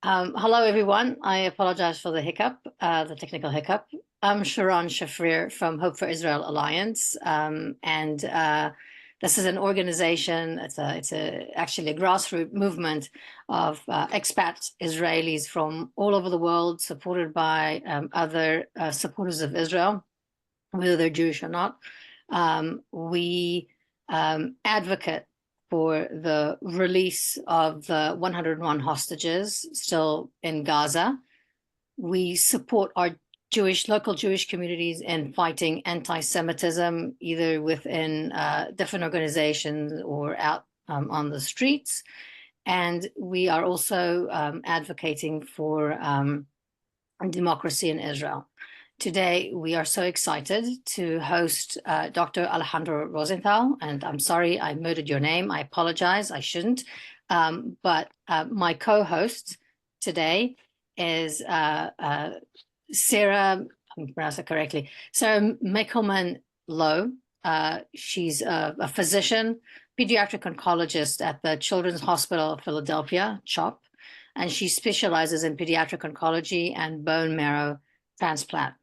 Hello, everyone. I apologize for the hiccup, the technical hiccup. I'm Sharon Shafrir from Hope for Israel Alliance, and this is an organization. It's actually a grassroots movement of expat Israelis from all over the world, supported by other supporters of Israel, whether they're Jewish or not. We advocate for the release of the 101 hostages still in Gaza. We support our local Jewish communities in fighting anti-Semitism, either within different organizations or out on the streets. And we are also advocating for democracy in Israel. Today, we are so excited to host Dr. Alejandro Roisentul, and I'm sorry I murdered your name. I apologize, I shouldn't. But my co-host today is Sarah, I'm pronouncing it correctly, Sarah Mickelman-Lowe. She's a physician, pediatric oncologist at the Children's Hospital of Philadelphia, CHOP, and she specializes in pediatric oncology and bone marrow transplant.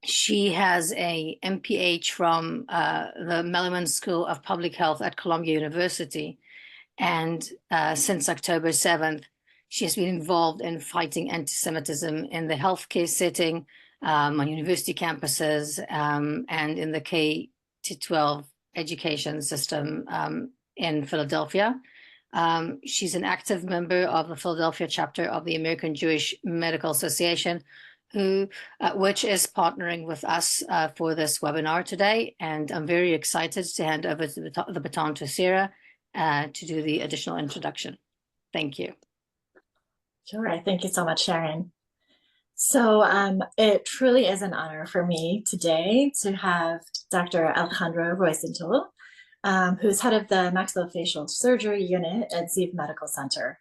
She has a MPH from the Melliman School of Public Health at Columbia University. And since October 7th, she has been involved in fighting anti-Semitism in the healthcare setting, on university campuses, and in the K-12 education system in Philadelphia. She's an active member of the Philadelphia chapter of the American Jewish Medical Association, which is partnering with us for this webinar today. And I'm very excited to hand over the baton to Sarah to do the additional introduction. Thank you. Sure, thank you so much, Sharon. So it truly is an honor for me today to have Dr. Alejandro Roisentul, who's head of the maxillofacial surgery unit at Ziv Medical Center.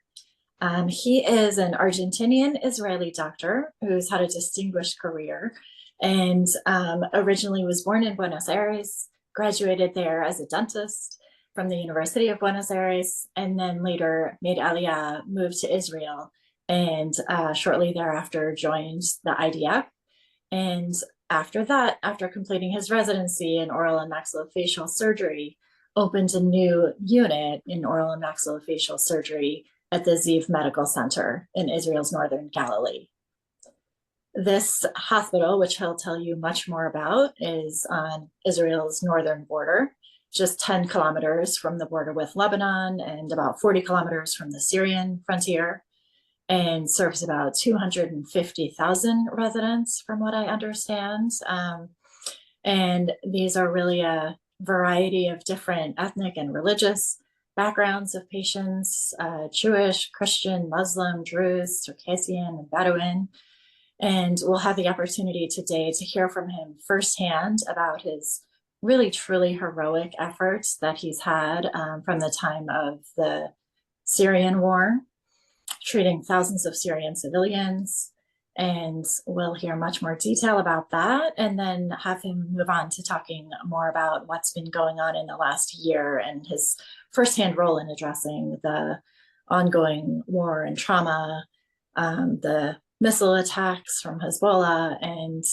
He is an Argentinian-Israeli doctor who's had a distinguished career and originally was born in Buenos Aires, graduated there as a dentist from the University of Buenos Aires, and then later made Aliyah, moved to Israel, and shortly thereafter joined the IDF. And after that, after completing his residency in oral and maxillofacial surgery, opened a new unit in oral and maxillofacial surgery at the Ziv Medical Center in Israel's northern Galilee. This hospital, which he'll tell you much more about, is on Israel's northern border, just 10 kilometers from the border with Lebanon and about 40 kilometers from the Syrian frontier, and serves about 250,000 residents, from what I understand. And these are really a variety of different ethnic and religious backgrounds of patients, Jewish, Christian, Muslim, Druze, Circassian, and Bedouin. And we'll have the opportunity today to hear from him firsthand about his really, truly heroic efforts that he's had from the time of the Syrian war, treating thousands of Syrian civilians. And we'll hear much more detail about that, and then have him move on to talking more about what's been going on in the last year and his firsthand role in addressing the ongoing war and trauma, the missile attacks from Hezbollah, and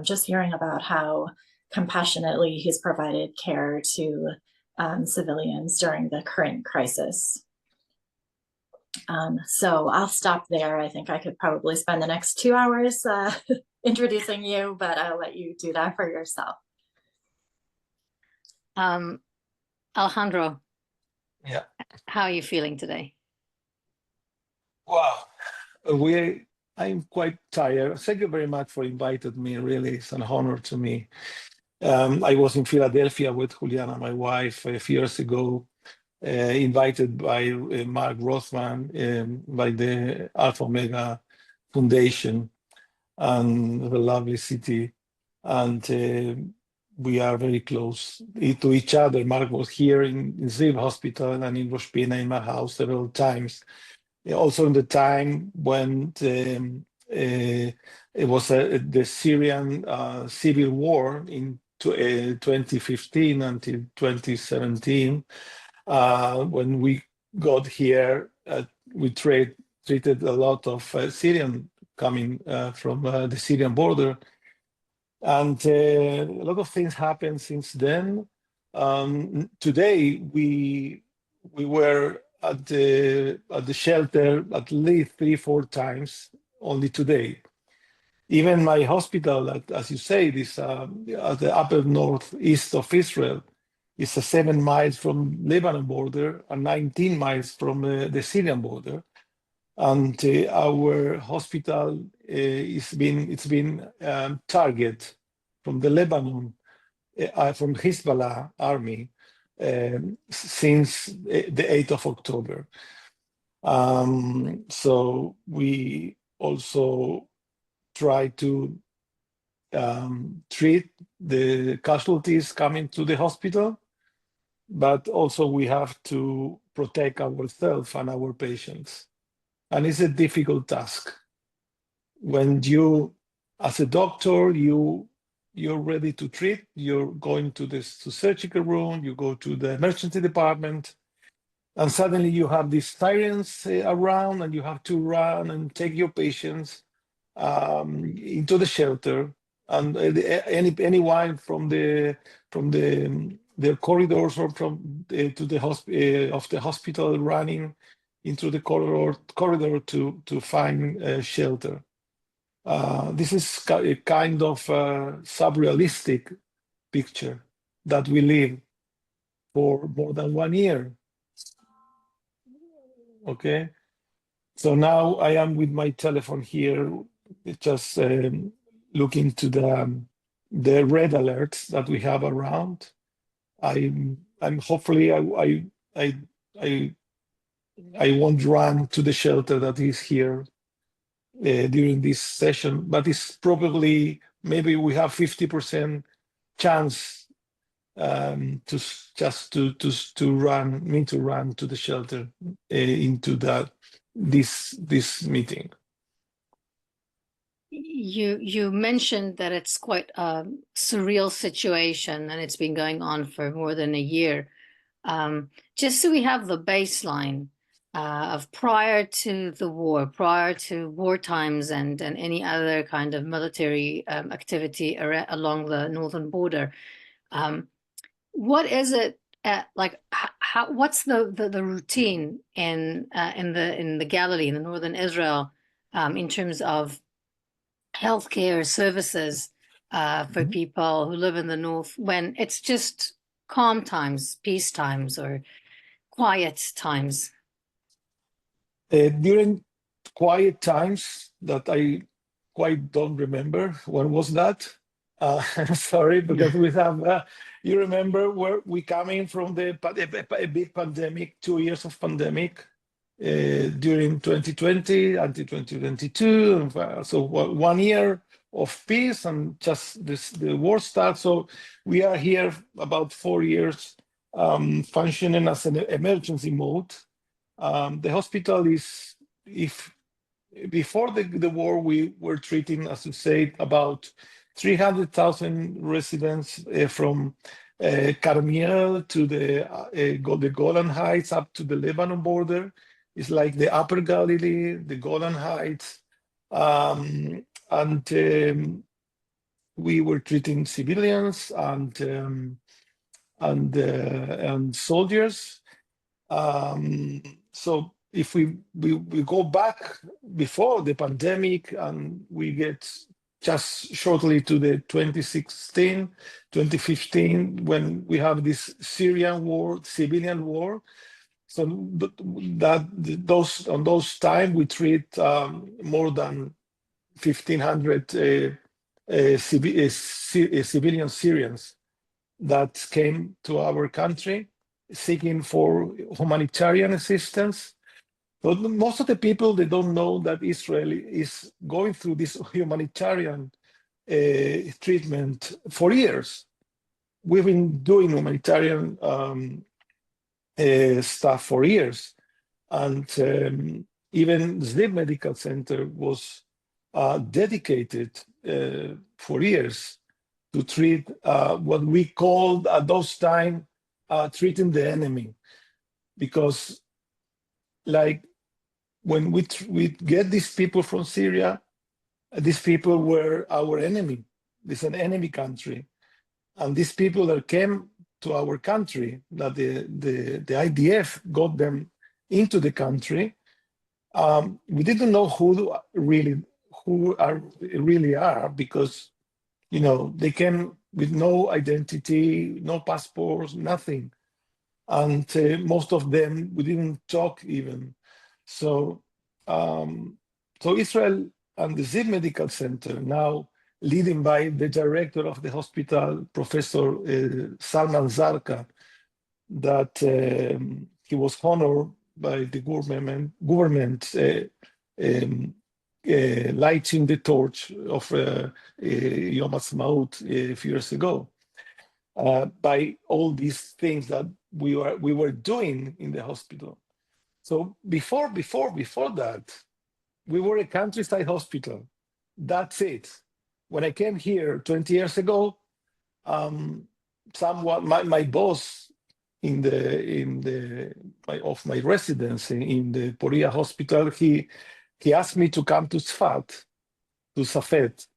just hearing about how compassionately he's provided care to civilians during the current crisis. So I'll stop there. I think I could probably spend the next 2 hours introducing you, but I'll let you do that for yourself. Alejandro, yeah, how are you feeling today? Wow, I'm quite tired. Thank you very much for inviting me. Really, it's an honor to me. I was in Philadelphia with Juliana, my wife, a few years ago, invited by Mark Rothman, by the Alpha Omega Foundation, and the lovely city. And we are very close to each other. Mark was here in Ziv Hospital and in Rosh Pina in my house several times. Also in the time when it was the Syrian civil war in 2015 until 2017, when we got here we treated a lot of Syrian coming from the Syrian border. And a lot of things happened since then. Today, we were at the shelter at least 3-4 times only today. Even my hospital, as you say, this at the upper northeast of Israel, is 7 miles from Lebanon border and 19 miles from the Syrian border. And our hospital it's been target from the Lebanon, from Hezbollah army since the 8th of October. So we also try to treat the casualties coming to the hospital, but also we have to protect ourselves and our patients. And it's a difficult task. When you, as a doctor, you're ready to treat, you're going to the surgical room, you go to the emergency department, and suddenly you have these sirens around and you have to run and take your patients into the shelter, and anyone from the corridors or from to the of the hospital running into the corridor to find shelter. This is a kind of surrealistic picture that we live for more than 1 year. Okay, so now I am with my telephone here, just looking to the red alerts that we have around. I'm hopefully I won't run to the shelter that is here during this session, but it's probably maybe we have 50% chance to run to the shelter into this meeting. You mentioned that it's quite a surreal situation and it's been going on for more than a year. Just so we have the baseline of prior to the war, prior to war times and any other kind of military activity along the northern border. What is it like? What's the routine in the Galilee, in the northern Israel, in terms of healthcare services for people who live in the north when it's just calm times, peace times, or quiet times? During quiet times that I quite don't remember, when was that? Sorry, because we have, you remember where we coming from a big pandemic, 2 years of pandemic during 2020 until 2022. So 1 year of peace and just the war starts. So we are here about 4 years functioning as an emergency mode. The hospital is, before the war, we were treating, as you said, about 300,000 residents from Carmiel to the Golan Heights up to the Lebanon border. It's like the Upper Galilee, the Golan Heights, and we were treating civilians and soldiers. So if we go back before the pandemic and we get just shortly to the 2016, 2015, when we have this Syrian war, civilian war. So on those time we treat more than 1,500 civilian Syrians that came to our country seeking for humanitarian assistance. But most of the people, they don't know that Israel is going through this humanitarian treatment for years. We've been doing humanitarian stuff for years. And even Ziv Medical Center was dedicated for years to treat what we called at those times treating the enemy. Because like when we get these people from Syria, these people were our enemy. This is an enemy country. And these people that came to our country, that the IDF got them into the country, we didn't know who really are, because they came with no identity, no passports, nothing, and most of them we didn't talk even. So Israel and the Ziv Medical Center, now leading by the director of the hospital, Professor Salman Zarka, that he was honored by the government lighting the torch of Yom Ha'atzmaut a few years ago, by all these things that we were doing in the hospital. So before that, we were a countryside hospital. That's it. When I came here 20 years ago, my boss of my residency in the Poria hospital, he asked me to come to Tzfat, to Safed,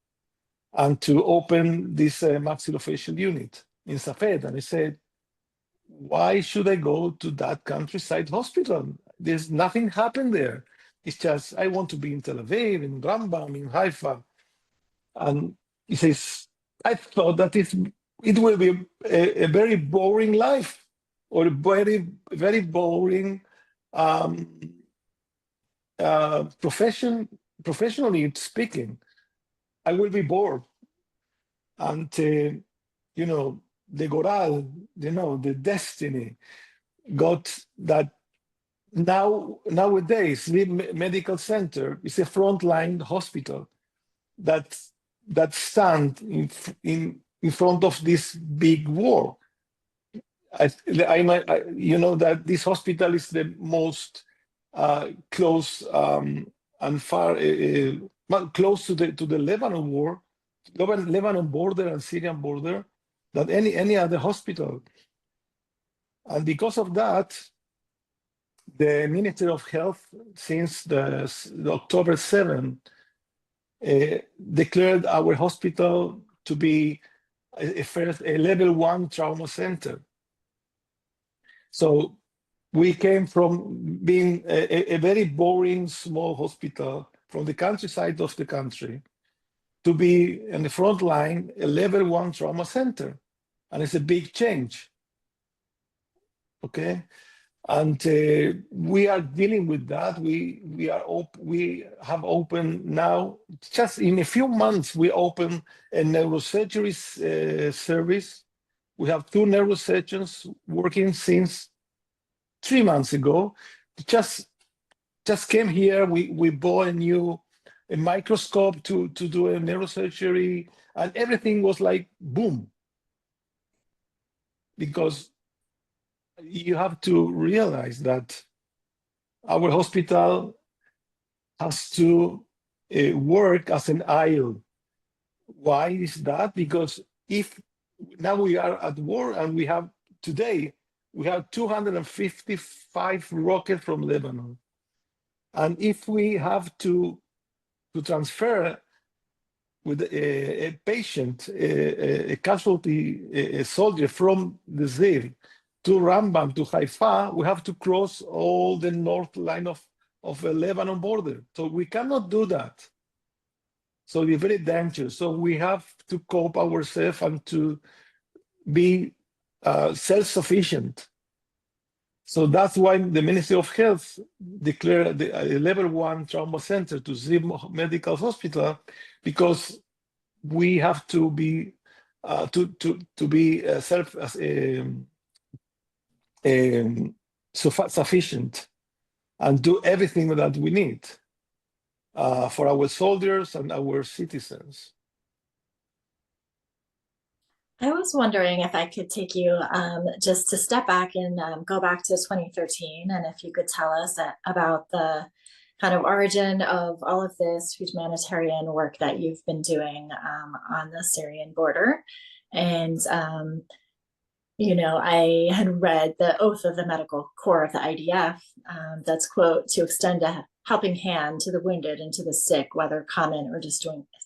and to open this maxillofacial unit in Safed. And I said, why should I go to that countryside hospital? There's nothing happened there. It's just, I want to be in Tel Aviv, in Rambam, in Haifa. And he says, I thought that it will be a very boring life, or a very, very boring professionally speaking. I will be bored. And, the Goral, the destiny got that. Nowadays, Ziv Medical Center is a frontline hospital that stand in front of this big war. You know that this hospital is the most close and far close to the Lebanon war, Lebanon border and Syrian border, than any other hospital. And because of that, the Ministry of Health, since the October 7, declared our hospital to be a level 1 trauma center. So we came from being a very boring small hospital from the countryside of the country to be in the front line, a level 1 trauma center. And it's a big change. Okay. And we are dealing with that. We have opened now, just in a few months, we opened a neurosurgery service. We have 2 neurosurgeons working since 3 months ago. Just came here. We bought a microscope to do a neurosurgery, and everything was like boom. Because you have to realize that our hospital has to work as an aisle. Why is that? Because if now we are at war, and we have 255 rockets from Lebanon. And if we have to transfer with a patient, a casualty, a soldier from the Ziv to Rambam, to Haifa, we have to cross all the north line of a Lebanon border. So we cannot do that. So it's very dangerous. So we have to cope ourselves and to be self-sufficient. So that's why the Ministry of Health declared a level 1 trauma center to Ziv Medical Hospital, because we have to be sufficient and do everything that we need for our soldiers and our citizens. I was wondering if I could take you just to step back and go back to 2013, and if you could tell us about the kind of origin of all of this humanitarian work that you've been doing on the Syrian border, and I had read the oath of the medical corps of the IDF, that's, quote, to extend a helping hand to the wounded and to the sick, whether common or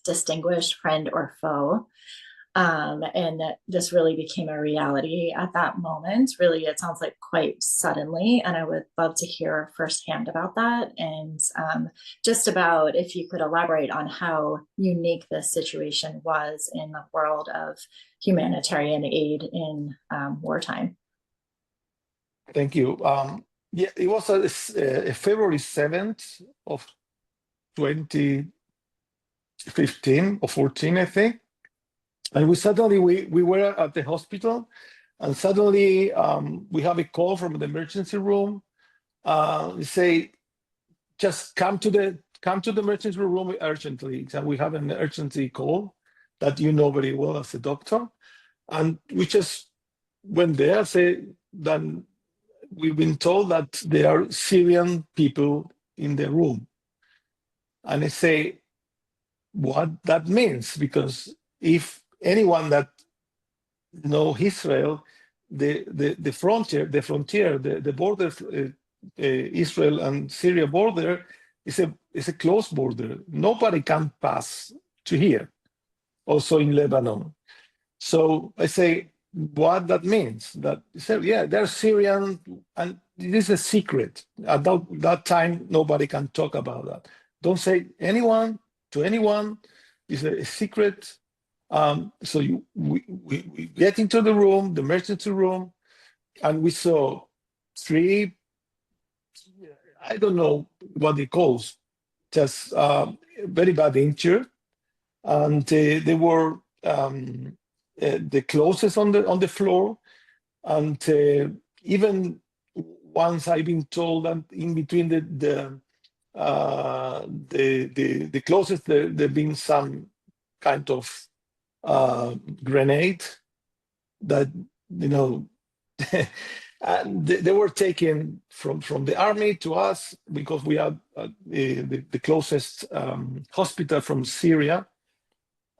distinguished, friend or foe. And that this really became a reality at that moment. Really, it sounds like quite suddenly. And I would love to hear firsthand about that. And just about if you could elaborate on how unique this situation was in the world of humanitarian aid in wartime. Thank you. Yeah, it was February 7th of 2015 or 14, I think. And we were at the hospital, and suddenly we have a call from the emergency room. They say, just come to the emergency room urgently. So we have an urgency call that you know very well as a doctor. And we just went there, then we've been told that there are Syrian people in the room. And I say, what that means, because if anyone that know Israel, the frontier, the border, Israel and Syria border is a closed border. Nobody can pass to here. Also in Lebanon. So I say, what that means? That yeah, they're Syrian, and this is a secret. At that time, nobody can talk about that. Don't say anyone to anyone. It's a secret. So we get into the room, the emergency room, and we saw 3, I don't know what they call, just very bad injured, and they were the closest on the floor, and even once I've been told that in between the closest there been some kind of grenade that and they were taken from the army to us because we had the closest hospital from Syria,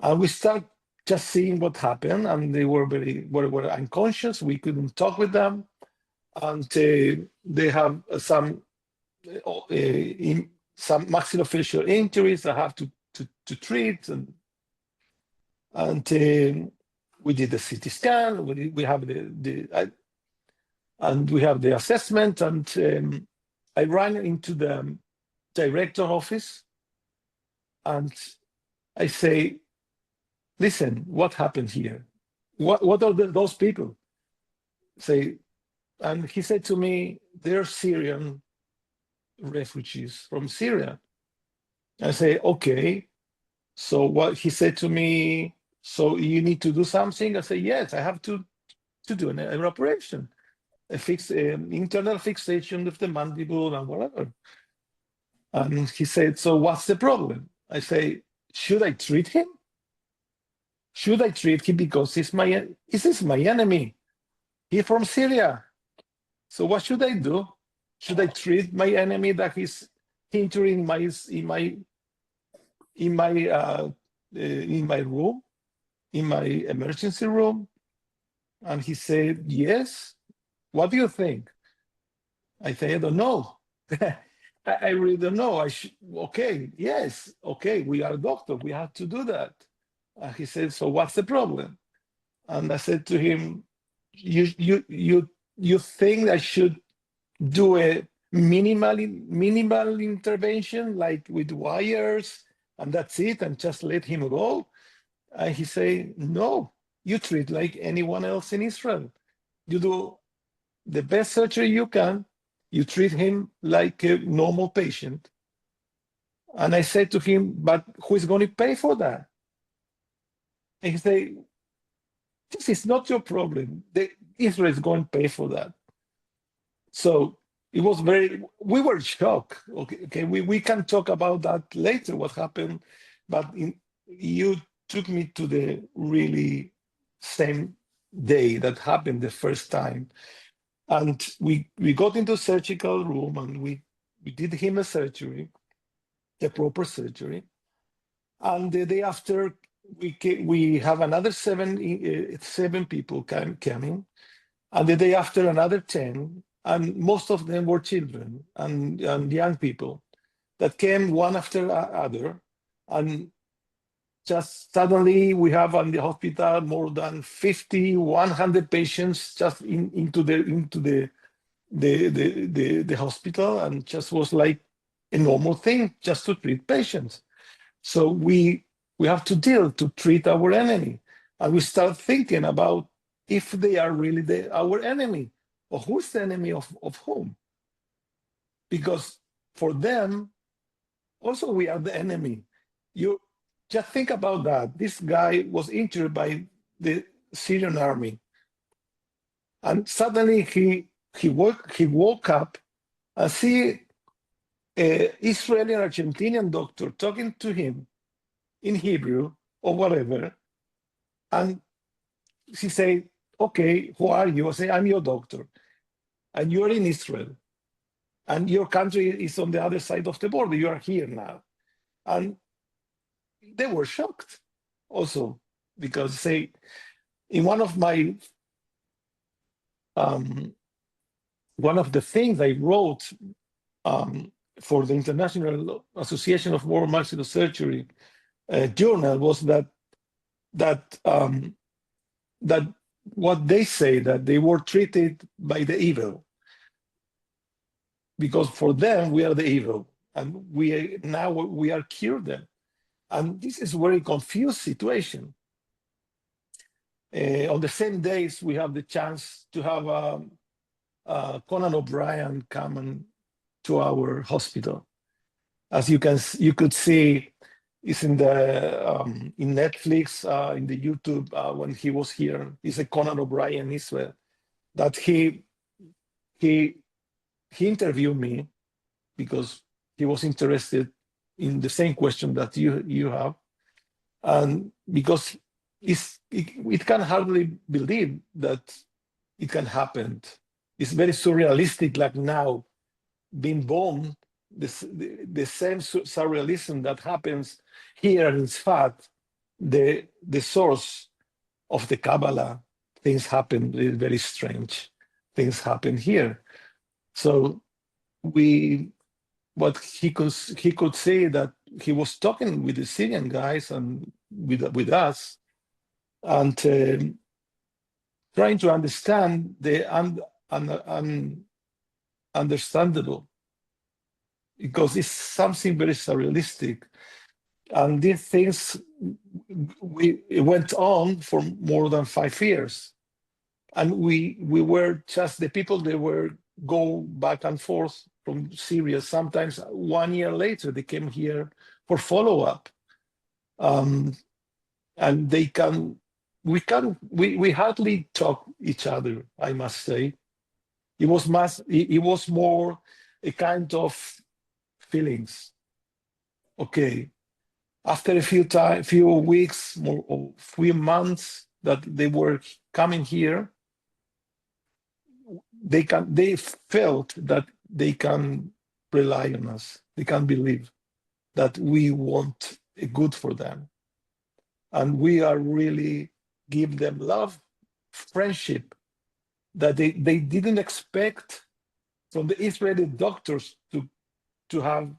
and we start just seeing what happened, and they were were unconscious. We couldn't talk with them, and they have some maxillofacial injuries that have to treat, and we did the CT scan. We have and we have the assessment, and I ran into the director office, and I say, listen, what happened here? What are those people? And he said to me, they're Syrian refugees from Syria. I say, okay. So what he said to me, so you need to do something? I say, yes, I have to do an operation, internal fixation of the mandible and whatever. And he said, so what's the problem? I say, should I treat him? Should I treat him because he's my enemy? He's from Syria. So what should I do? Should I treat my enemy that he's injuring in my room, in my emergency room? And he said, yes. What do you think? I say, I don't know. I really don't know. Okay, yes, okay, we are doctors, we have to do that. And he said, so what's the problem? And I said to him, you think I should do a minimal intervention, like with wires, and that's it, and just let him go? And he said, no, you treat like anyone else in Israel. You do the best surgery you can. You treat him like a normal patient. And I said to him, but who is going to pay for that? And he said, this is not your problem. Israel is going to pay for that. So it was we were shocked. Okay, we can talk about that later, what happened. But you took me to the really same day that happened the first time. And we got into the surgical room, and we did him a surgery, a proper surgery. And the day after, we have another seven people coming, And the day after, another 10, and most of them were children and young people that came one after other. And just suddenly we have in the hospital more than 50, 100 patients just into the hospital, and just was like a normal thing just to treat patients. So we have to treat our enemy. And we start thinking about if they are really our enemy, or who's the enemy of whom? Because for them, also we are the enemy. You just think about that. This guy was injured by the Syrian army. And suddenly he woke up and see an Israeli and Argentinian doctor talking to him in Hebrew or whatever. And she said, okay, who are you? I say, I'm your doctor. And you're in Israel. And your country is on the other side of the border. You are here now. And they were shocked also, because say, in one of my, one of the things I wrote for the International Association of War Maxillosurgery journal was that what they say, that they were treated by the evil, because for them we are the evil, and we are cured them. And this is a very confused situation. On the same days, we have the chance to have Conan O'Brien come to our hospital. As you could see, it's in Netflix, in the YouTube, when he was here. He's a Conan O'Brien Israel, that he interviewed me because he was interested in the same question that you have, and because it can hardly believe that it can happen. It's very surrealistic, like now being bombed, the same surrealism that happens here in Tzfat, the source of the Kabbalah. Things happen, very strange things happen here. So what he could say, that he was talking with the Syrian guys and with us, and trying to understand the understandable, because it's something very surrealistic. And these things it went on for more than 5 years, and we were just the people. They were go back and forth from Syria. Sometimes 1 year later, they came here for follow-up. And we hardly talk each other, I must say. It was more a kind of feelings. Okay, after a few weeks, or few months that they were coming here, they felt that they can rely on us. They can believe that we want a good for them. And we are really give them love, friendship, that they didn't expect from the Israeli doctors to have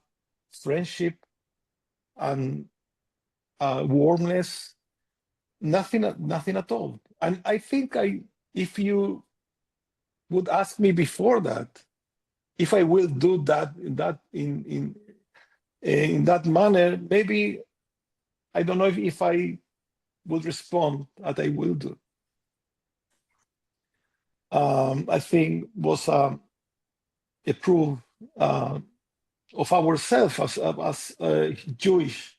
friendship and warmness, nothing at all. And I think if you would ask me before that, if I will do that in that manner, maybe I don't know if I would respond that I will do. I think was a proof of ourselves as Jewish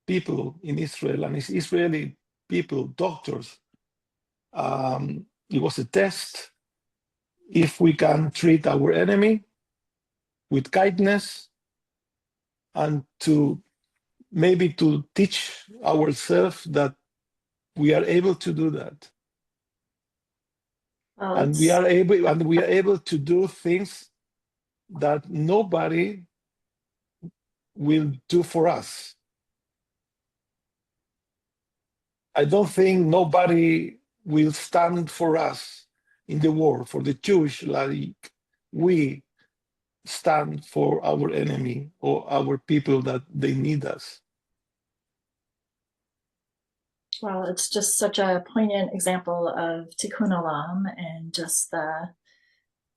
people in Israel, and as Israeli people, doctors. It was a test if we can treat our enemy with kindness, and to teach ourselves that we are able to do that. And we are able to do things that nobody will do for us. I don't think nobody will stand for us in the world, for the Jewish, like we stand for our enemy or our people that they need us. Well, it's just such a poignant example of tikkun olam and just the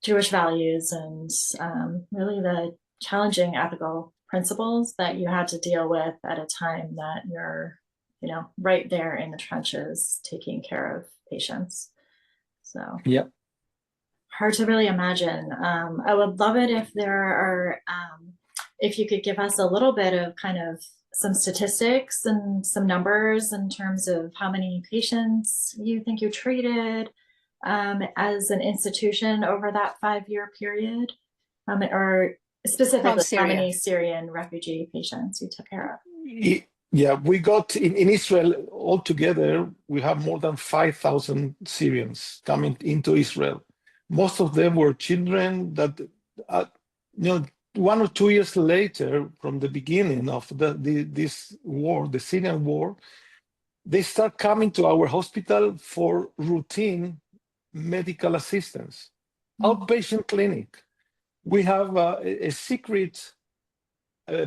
Jewish values and really the challenging ethical principles that you had to deal with at a time that you're, right there in the trenches taking care of patients. So yeah, hard to really imagine. I would love it if there are, if you could give us a little bit of kind of some statistics and some numbers in terms of how many patients you think you treated as an institution over that 5-year period, or specifically how many Syrian refugee patients you took care of. Yeah, we got in Israel altogether, we have more than 5,000 Syrians coming into Israel. Most of them were children that, 1 or 2 years later, from the beginning of this war, the Syrian war, they start coming to our hospital for routine medical assistance, outpatient clinic. We have a secret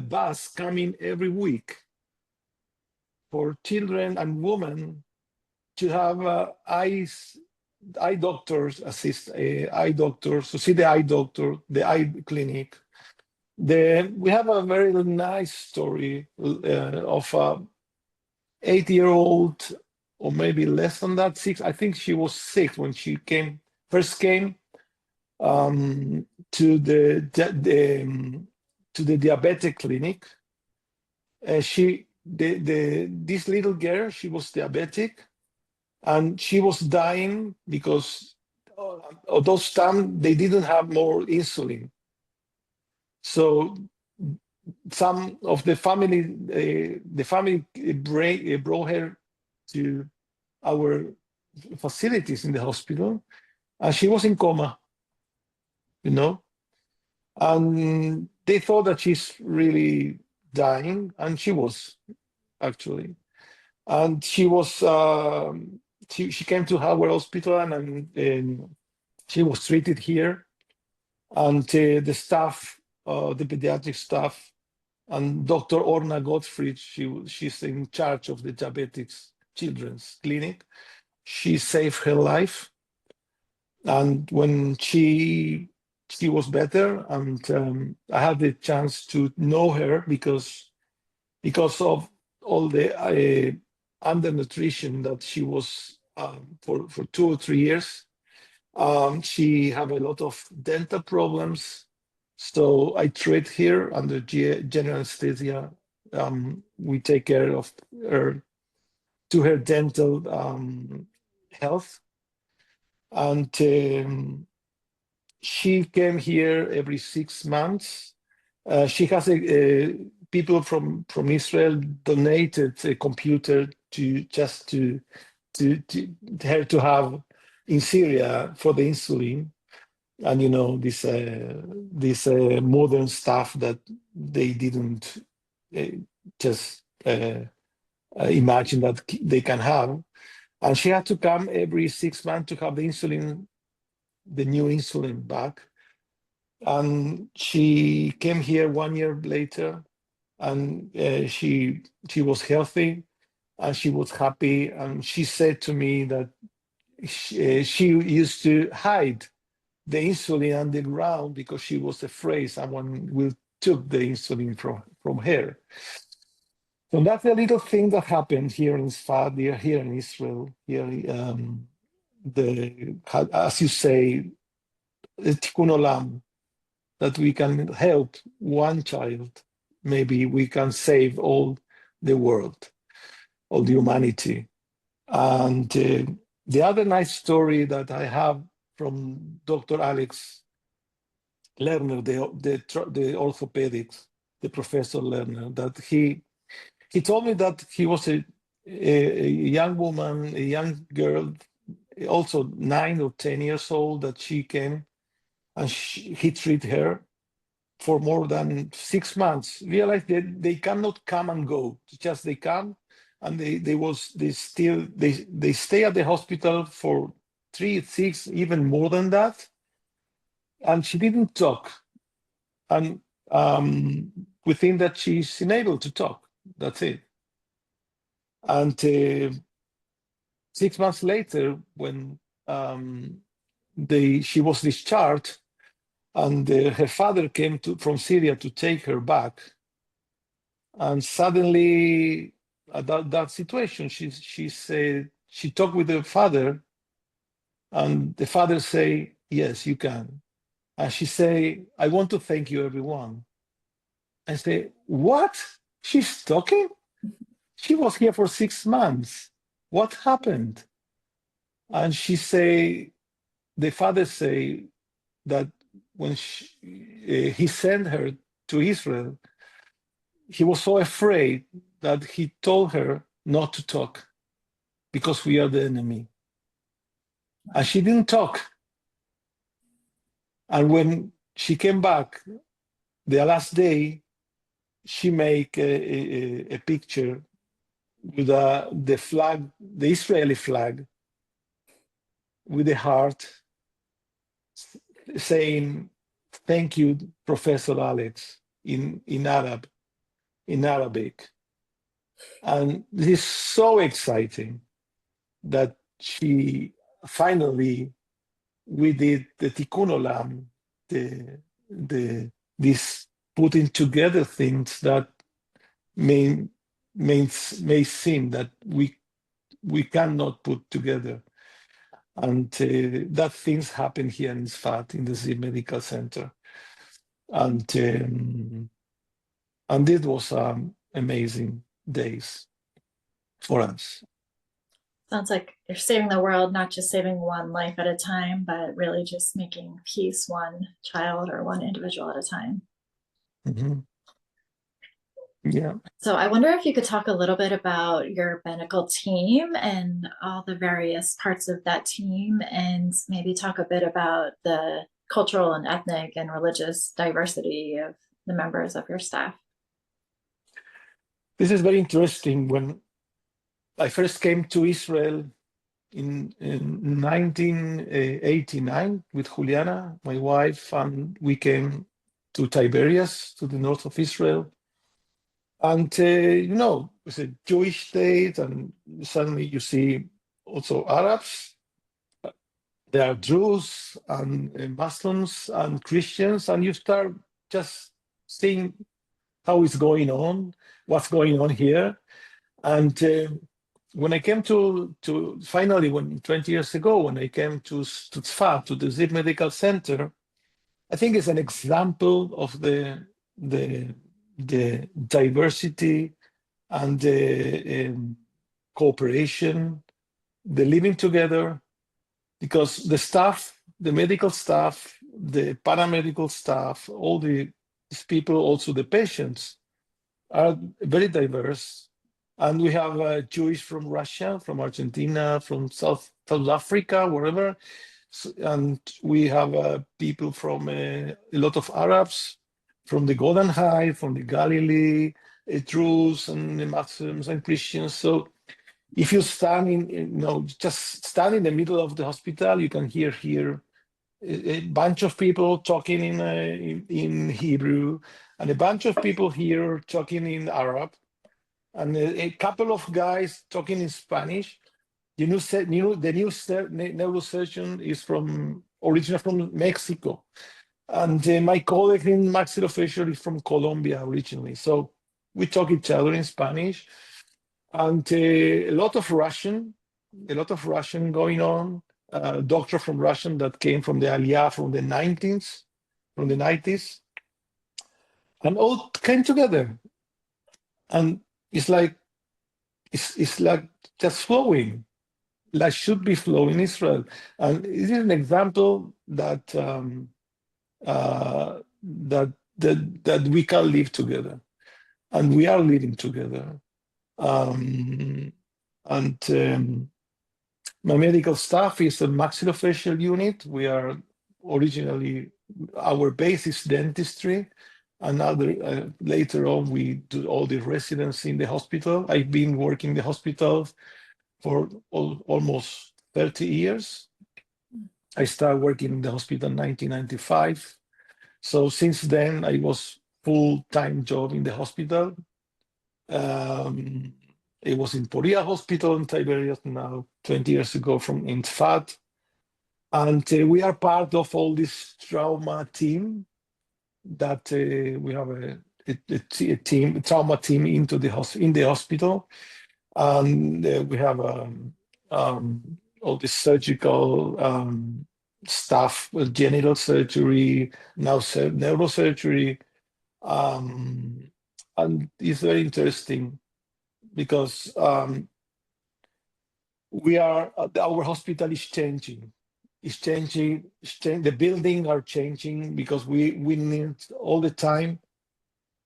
bus coming every week for children and women to have eye doctors eye doctors to see the eye doctor, the eye clinic. We have a very nice story of a 8-year-old, or maybe less than that, 6. I think she was 6 when she first came to the diabetic clinic. This little girl, she was diabetic, and she was dying because at those times they didn't have more insulin. So some of the family brought her to our facilities in the hospital, and she was in coma, and they thought that she's really dying, and she was actually. And she was she came to our hospital, and she was treated here. And the staff, the pediatric staff, and Dr. Orna Gottfried, she's in charge of the diabetics children's clinic. She saved her life. And when she was better, and I had the chance to know her because of all the undernutrition that she was for 2 or 3 years. She had a lot of dental problems. So I treat her under general anesthesia. We take care of her to her dental health. And she came here every 6 months. She has people from Israel donated a computer to her to have in Syria for the insulin, and this modern stuff that they didn't just imagine that they can have. And she had to come every 6 months to have the new insulin back. And she came here 1 year later, and she was healthy, and she was happy. And she said to me that she used to hide the insulin underground because she was afraid someone will took the insulin from her. So that's a little thing that happened here in Tzfat, here in Israel. Here, as you say, the tikkun olam, that we can help one child, maybe we can save all the world, all the humanity. And the other nice story that I have from Dr. Alex Lerner, the orthopedics, the Professor Lerner, that he told me that he was a young woman, a young girl, also 9 or 10 years old, that she came, and he treated her for more than 6 months. Realized that they cannot come and go, just they come, and they stay at the hospital for 3, 6, even more than that. And she didn't talk. And we think that she's unable to talk. That's it. And 6 months later, when she was discharged, and her father came from Syria to take her back, and suddenly at that situation, she talked with her father, and the father say, "Yes, you can." And she say, "I want to thank you, everyone." I say, "What? She's talking? She was here for 6 months. What happened?" And she say, the father say that when he sent her to Israel, he was so afraid that he told her not to talk because we are the enemy. And she didn't talk. And when she came back, the last day, she make a picture with the flag, the Israeli flag, with a heart, saying, "Thank you, Professor Alex," in Arabic. And this is so exciting that she finally, we did the Tikkun Olam, this putting together things that may seem that we cannot put together. And that things happen here in Tzfat, in the Ziv Medical Center. And it was amazing days for us. Sounds like you're saving the world, not just saving one life at a time, but really just making peace one child or one individual at a time. Mm-hmm. Yeah. So I wonder if you could talk a little bit about your medical team and all the various parts of that team, and maybe talk a bit about the cultural and ethnic and religious diversity of the members of your staff. This is very interesting. When I first came to Israel in 1989 with Juliana, my wife, and we came to Tiberias, to the north of Israel. And, it's a Jewish state, and suddenly you see also Arabs. There are Jews and Muslims and Christians, and you start just seeing how it's going on, what's going on here. And when I came to finally, 20 years ago, when I came to Tzfat, to the Ziv Medical Center, I think it's an example of the diversity and the cooperation, the living together, because the staff, the medical staff, the paramedical staff, all these people, also the patients, are very diverse. And we have Jewish from Russia, from Argentina, from South Africa, wherever. And we have people from a lot of Arabs, from the Golan Heights, from the Galilee, Druze and Muslims and Christians. So if you stand just stand in the middle of the hospital, you can hear a bunch of people talking in Hebrew, and a bunch of people here talking in Arab, and a couple of guys talking in Spanish. The new neurosurgeon is originally from Mexico, and my colleague in maxillofacial is from Colombia originally. So we talk each other in Spanish, and a lot of Russian going on. Doctor from Russian that came from the Aliyah from the 90s, and all came together, and it's like just flowing, like should be flowing in Israel. And it is an example that that we can live together, and we are living together. My medical staff is a maxillofacial unit. We are originally, our base is dentistry, and later on we do all the residency in the hospital. I've been working in the hospital for almost 30 years. I started working in the hospital in 1995. So since then, I was full-time job in the hospital. It was in Poria Hospital in Tiberias now 20 years ago in Tzfat. And we are part of all this trauma team that we have a team, trauma team in the hospital. And we have all this surgical stuff with genital surgery, now neurosurgery. And it's very interesting because our hospital is changing. The buildings are changing because we need all the time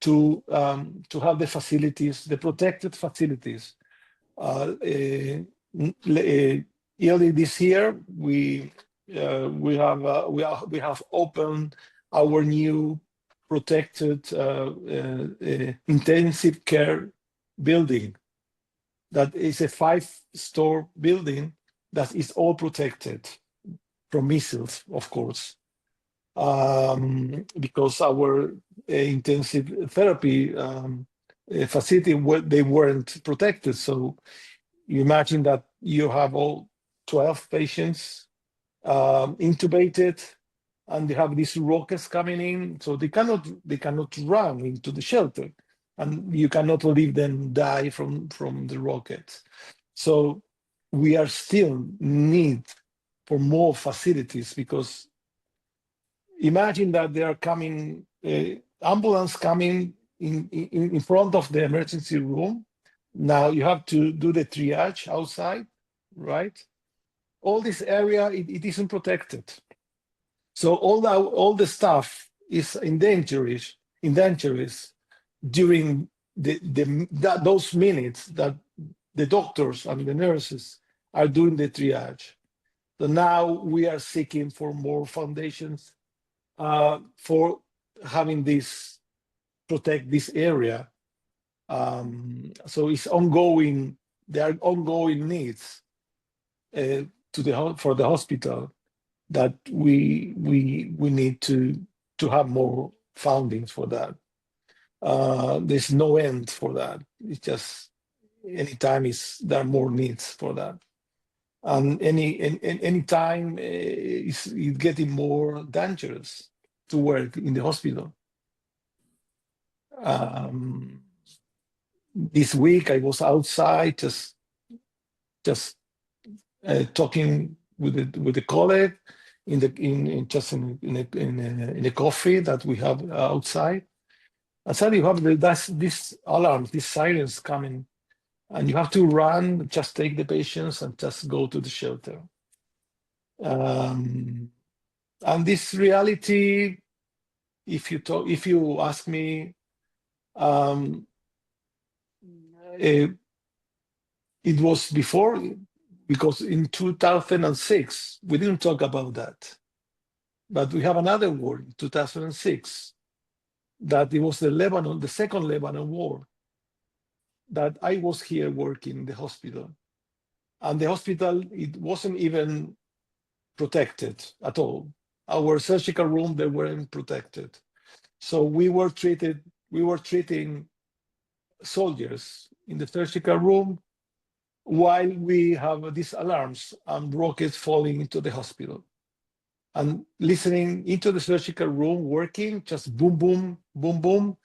to have the facilities, the protected facilities. Early this year, we have opened our new protected intensive care building. That is a 5-story building that is all protected from missiles, of course, because our intensive therapy facility, they weren't protected. So you imagine that you have all 12 patients intubated, and they have these rockets coming in, so they cannot run into the shelter, and you cannot leave them die from the rockets. So we are still need for more facilities, because imagine that they are coming, ambulance coming in front of the emergency room. Now you have to do the triage outside, right? All this area, it isn't protected. So all the staff is in dangerous during those minutes that the doctors and the nurses are doing the triage. So now we are seeking for more foundations for having this, protect this area. So it's ongoing. There are ongoing needs for the hospital that we need to have more fundings for that. There's no end for that. It's just anytime there are more needs for that. And any time it's getting more dangerous to work in the hospital. This week I was outside just talking with a colleague in a coffee that we have outside. And suddenly you have these alarms, these sirens coming, and you have to run, just take the patients and just go to the shelter. And this reality, if you ask me, it was before, because in 2006 we didn't talk about that, but we have another war in 2006, that it was the second Lebanon war, that I was here working in the hospital, and the hospital, it wasn't even protected at all. Our surgical room, they weren't protected. So we were treating soldiers in the surgical room while we have these alarms and rockets falling into the hospital, and listening into the surgical room, working, just boom, boom, boom, boom,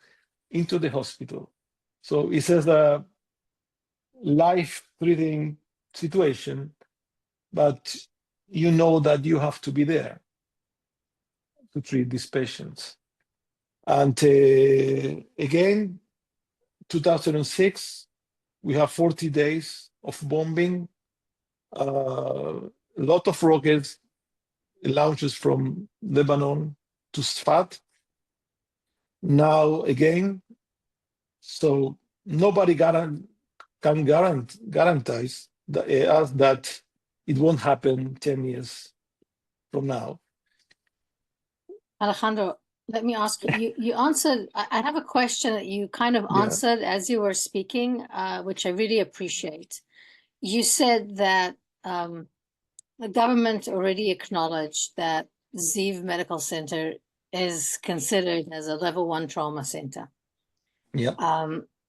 into the hospital. So it says a life-threatening situation, but you know that you have to be there to treat these patients. And again, 2006, we have 40 days of bombing, a lot of rockets launches from Lebanon to Tzfat. Now again, so nobody can guarantee us that it won't happen 10 years from now. Alejandro, let me ask you, you answered, I have a question that you kind of answered as you were speaking, which I really appreciate. You said that the government already acknowledged that Ziv Medical Center is considered as a level 1 trauma center. Yeah.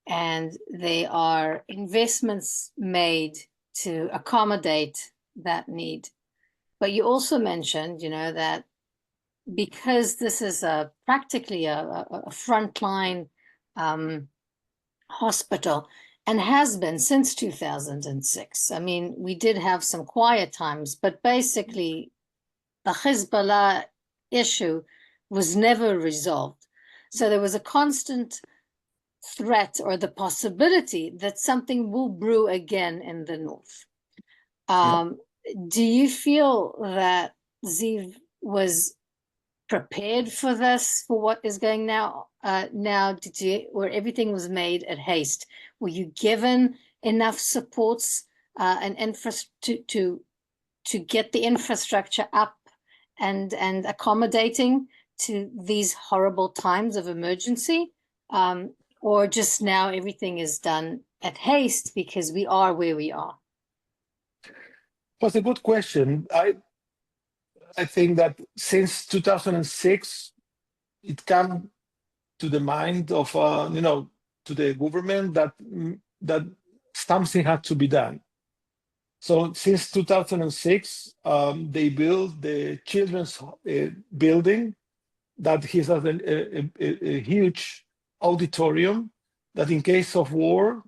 And there are investments made to accommodate that need. But you also mentioned, that because this is practically a frontline hospital and has been since 2006. I mean, we did have some quiet times, but basically the Hezbollah issue was never resolved. So there was a constant threat or the possibility that something will brew again in the north. Do you feel that Ziv was prepared for this, for what is going now? Where everything was made at haste, were you given enough supports and to get the infrastructure up and accommodating to these horrible times of emergency, or just now everything is done at haste because we are where we are? Well, it's a good question. I think that since 2006, it came to the mind of, to the government that something had to be done. So since 2006, they built the children's building that has a huge auditorium that in case of war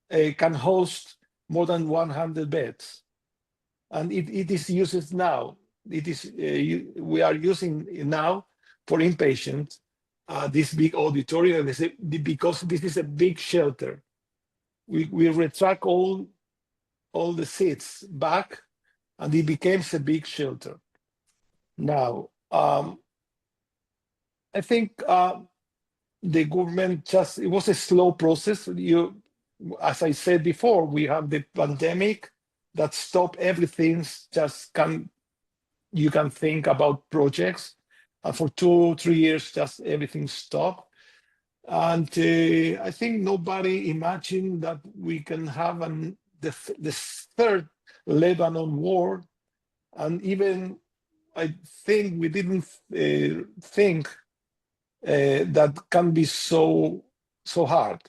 can host more than 100 beds. And it is used now. We are using now for inpatients this big auditorium because this is a big shelter. We retract all the seats back, and it becomes a big shelter. Now, I think the government it was a slow process. As I said before, we have the pandemic that stopped everything. You can think about projects. For 2-3 years, just everything stopped. And I think nobody imagined that we can have the third Lebanon war. And even I think we didn't think that can be so hard.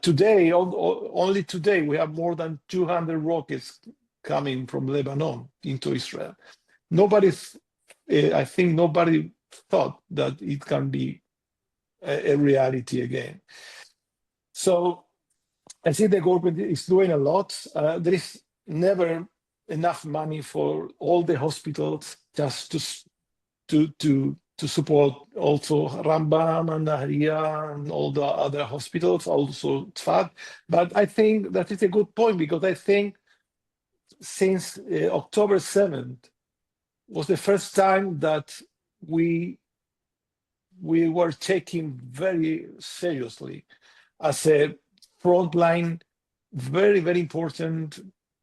Today, only today, we have more than 200 rockets coming from Lebanon into Israel. I think nobody thought that it can be a reality again. So I think the government is doing a lot. There is never enough money for all the hospitals just to support also Rambam and Nahariya and all the other hospitals, also Tzfat. But I think that is a good point, because I think since October 7th was the first time that we were taken very seriously as a frontline, very, very important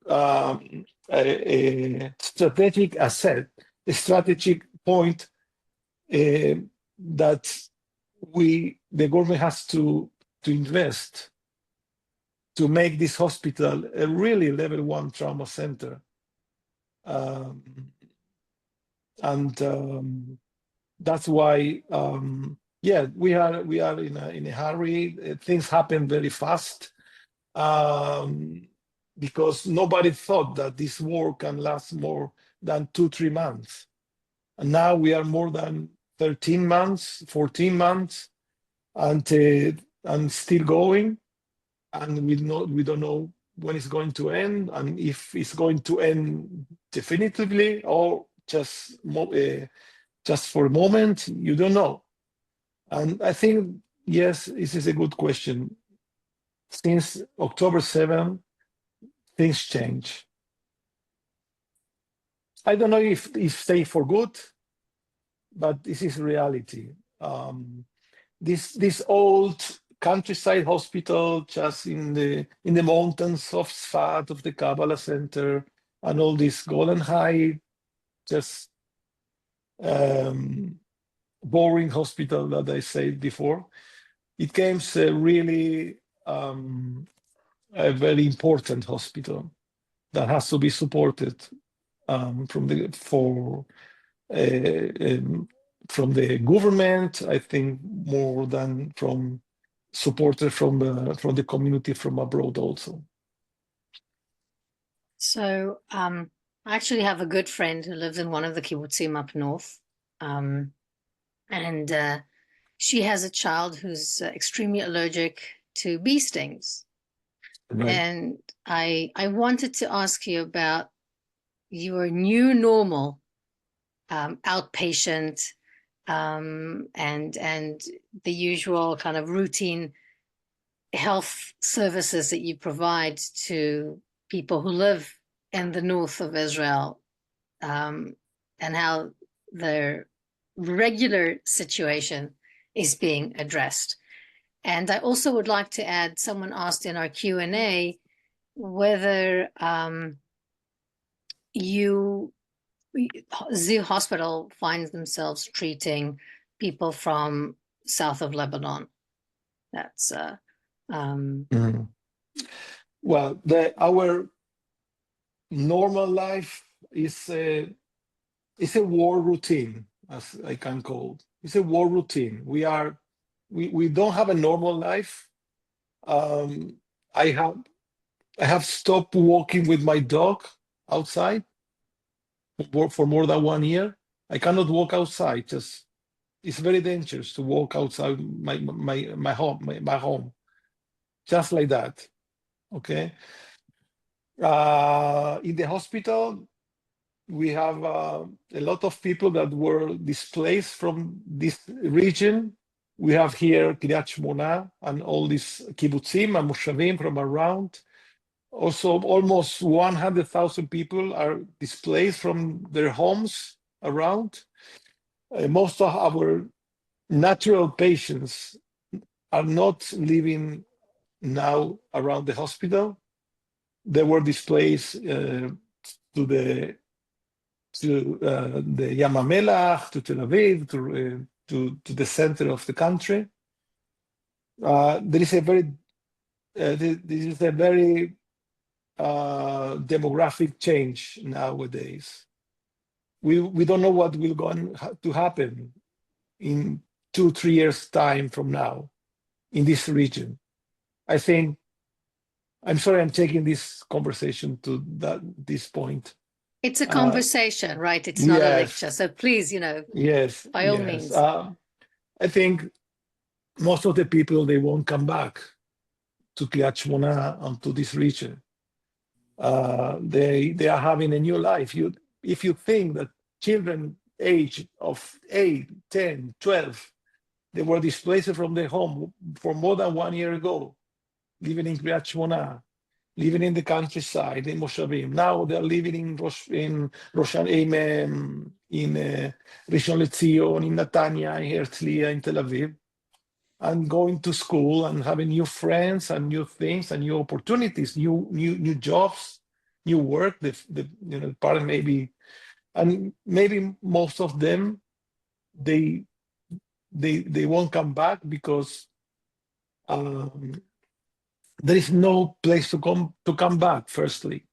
a strategic asset, a strategic point that the government has to invest to make this hospital a really level 1 trauma center. That's why, we are in a hurry. Things happen very fast because nobody thought that this war can last more than 2-3 months. And now we are more than 13 months, 14 months, and still going. And we don't know when it's going to end, and if it's going to end definitively or just for a moment, you don't know. And I think, yes, this is a good question. Since October 7th, things change. I don't know if stay for good, but this is reality. This old countryside hospital just in the mountains of Tzfat, of the Kabbalah Center, and all this Golan Heights, just boring hospital that I said before. It became a really a very important hospital. that has to be supported from the government, I think, more than supported from the community from abroad also. So I actually have a good friend who lives in one of the kibbutzim up north. And she has a child who's extremely allergic to bee stings. Right. And I wanted to ask you about your new normal outpatient and the usual kind of routine health services that you provide to people who live in the north of Israel, and how their regular situation is being addressed. And I also would like to add, someone asked in our Q&A whether Ziv Hospital finds themselves treating people from south of Lebanon. That's Well, our normal life is a war routine, as I can call it. It's a war routine. We don't have a normal life. I have stopped walking with my dog outside for more than 1 year. I cannot walk outside. It's very dangerous to walk outside my home, just like that. Okay. In the hospital, we have a lot of people that were displaced from this region. We have here Kiryat Shmona and all these kibbutzim and moshavim from around. Also, almost 100,000 people are displaced from their homes around. Most of our natural patients are not living now around the hospital. They were displaced to the Yam HaMelach, to Tel Aviv, to the center of the country. This is a very demographic change nowadays. We don't know what will going to happen in 2-3 years' time from now in this region. I think, I'm sorry I'm taking this conversation to this point. It's a conversation, right? It's not a lecture. So please, yes, by all means. I think most of the people, they won't come back to Kiryat Shmona and to this region. They are having a new life. If you think that children age of 8, 10, 12, they were displaced from their home for more than 1 year ago, living in Kiryat Shmona, living in the countryside, in Moshavim. Now they're living in Rishon LeZion, in Netanya, in Herzliya, in Tel Aviv, and going to school and having new friends and new things and new opportunities, new jobs, new work. The parents maybe, and maybe most of them, they won't come back because there is no place to come back. Firstly,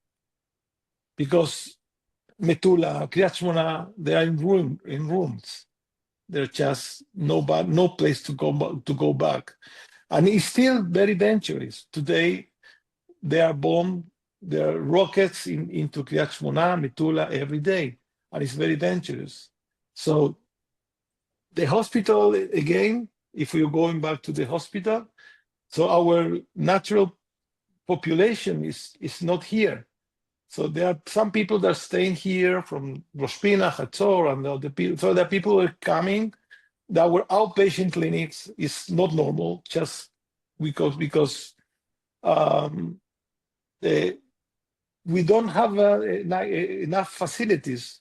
because Metula, Kiryat Shmona, they are in rooms. There's just no place to go back, and it's still very dangerous. Today, there are bombs, there are rockets into Kiryat Shmona, Metula every day, and it's very dangerous. So the hospital, again, if we're going back to the hospital, so our natural population is not here. So there are some people that are staying here from Rosh Pinah, Hatzor, and other people. So the people are coming. Our outpatient clinics is not normal, just because we don't have enough facilities,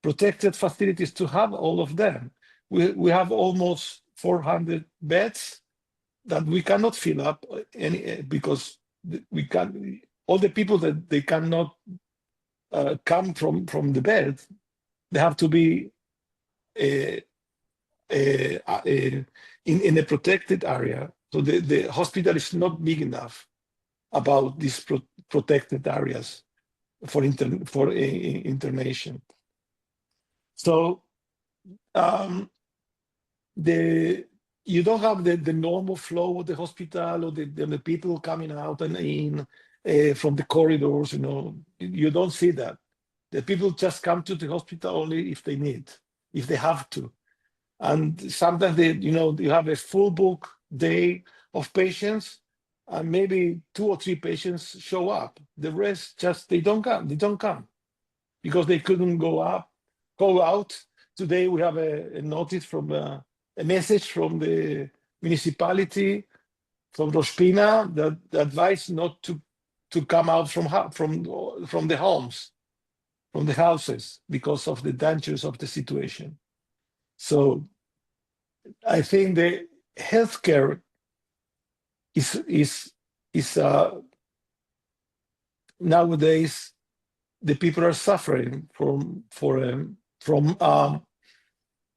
protected facilities to have all of them. We have almost 400 beds that we cannot fill up because we can. All the people that they cannot come from the bed, they have to be in a protected area. So the hospital is not big enough about these protected areas. internation. So you don't have the normal flow of the hospital, or the people coming out and in from the corridors. You don't see that. The people just come to the hospital only if they need, if they have to. And sometimes you have a full book day of patients, and maybe 2 or 3 patients show up. The rest they don't come. They don't come because they couldn't go out. Today we have a notice from a message from the municipality, from Rosh Pina, that advised not to come out from the homes, from the houses, because of the dangers of the situation. So I think the healthcare is nowadays the people are suffering from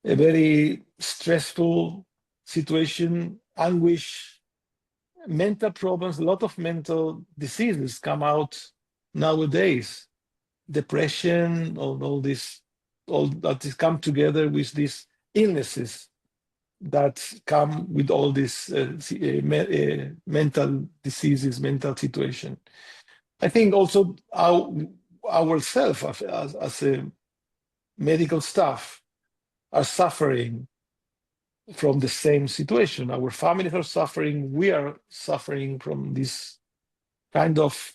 a very stressful situation, anguish, mental problems. A lot of mental diseases come out nowadays. Depression, all that is come together with these illnesses that come with all these mental diseases, mental situation. I think also ourselves as a medical staff are suffering from the same situation. Our families are suffering. We are suffering from this kind of,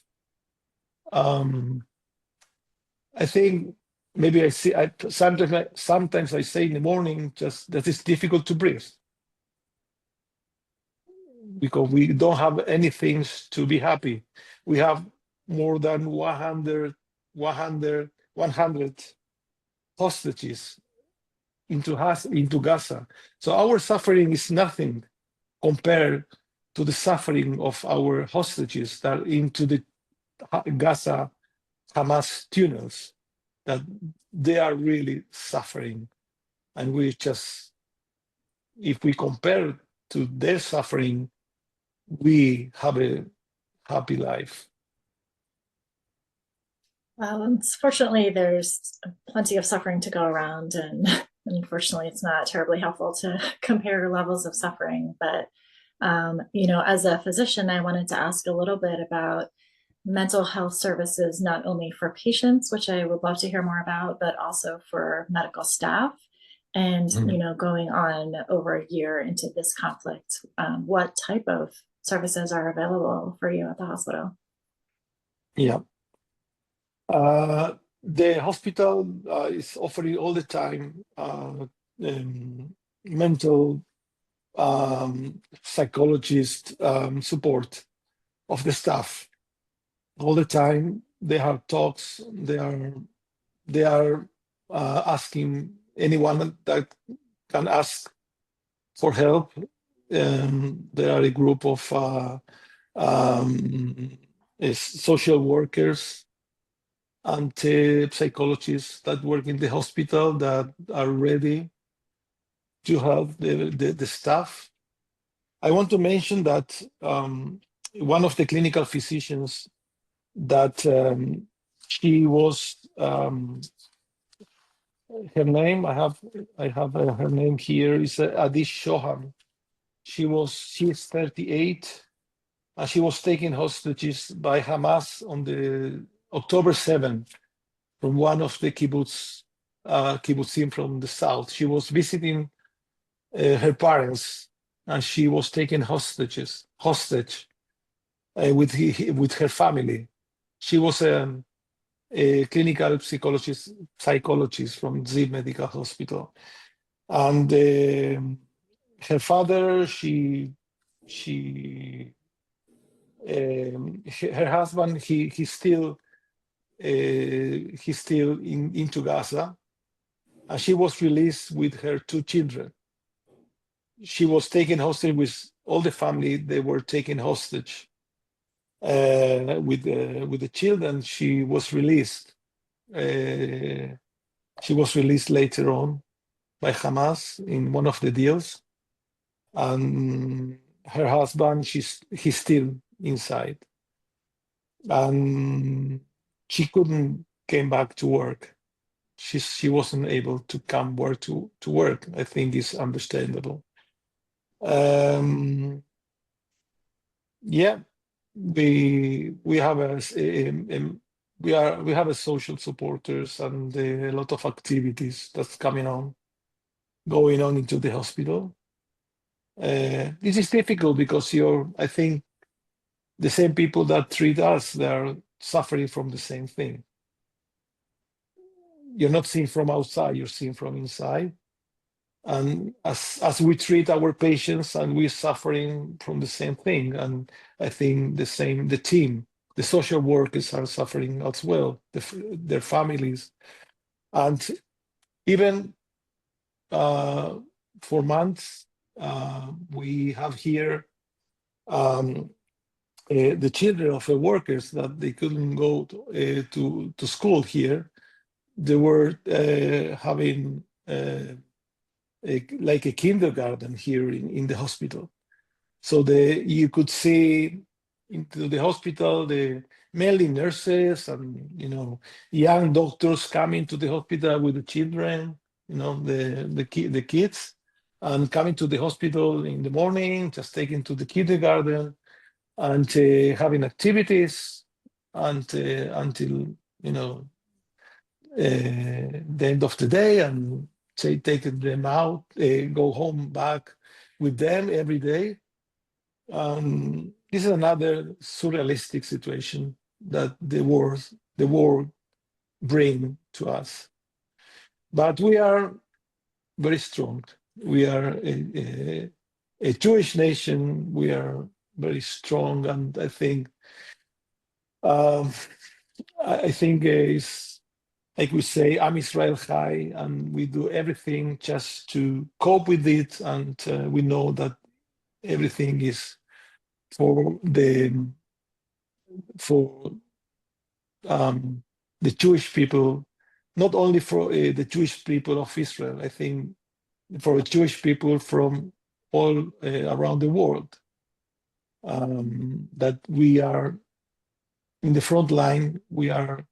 I think maybe sometimes I say in the morning just that it's difficult to breathe because we don't have anything to be happy. We have more than 100 hostages into Gaza. So our suffering is nothing compared to the suffering of our hostages that are into the Gaza Hamas tunnels, that they are really suffering. And we just, if we compare to their suffering, we have a happy life. Well, fortunately, there's plenty of suffering to go around, and unfortunately, it's not terribly helpful to compare levels of suffering. But, as a physician, I wanted to ask a little bit about mental health services, not only for patients, which I would love to hear more about, but also for medical staff. And, going on over a year into this conflict, what type of services are available for you at the hospital? Yeah. The hospital is offering all the time mental psychologist support of the staff. All the time they have talks. They are asking anyone that can ask for help. There are a group of social workers and psychologists that work in the hospital that are ready to help the staff. I want to mention that one of the clinical physicians that she was, her name, I have her name here, is Adi Shoham. She's 38, and she was taken hostages by Hamas on the October 7th from one of the kibbutzim from the south. She was visiting her parents, and she was taken hostage with her family. She was a clinical psychologist from Ziv Medical Hospital, and her father, her husband, he's still into Gaza, and she was released with her 2 children. She was taken hostage with all the family. They were taken hostage. With the children, she was released. She was released later on by Hamas in one of the deals, and her husband, he's still inside. And she couldn't came back to work. She wasn't able to come to work. I think is understandable. Yeah, we have we have a social supporters and a lot of activities that's going on into the hospital. This is difficult because I think the same people that treat us, they're suffering from the same thing. You're not seeing from outside, you're seeing from inside. And as we treat our patients, and we're suffering from the same thing. And I think the team, the social workers are suffering as well, their families. And even for months, we have here the children of the workers that they couldn't go to school here. They were having like a kindergarten here in the hospital. So you could see into the hospital mainly nurses and young doctors coming to the hospital with the children, the kids, and coming to the hospital in the morning, just taken to the kindergarten and having activities until the end of the day, and taking them out, go home back with them every day. This is another surrealistic situation that the war bring to us. But we are very strong. We are a Jewish nation. We are very strong, and I think it's like we say, Am Israel Chai, and we do everything just to cope with it, and we know that everything is for the Jewish people, not only for the Jewish people of Israel. I think for Jewish people from all around the world, that we are in the front line. We are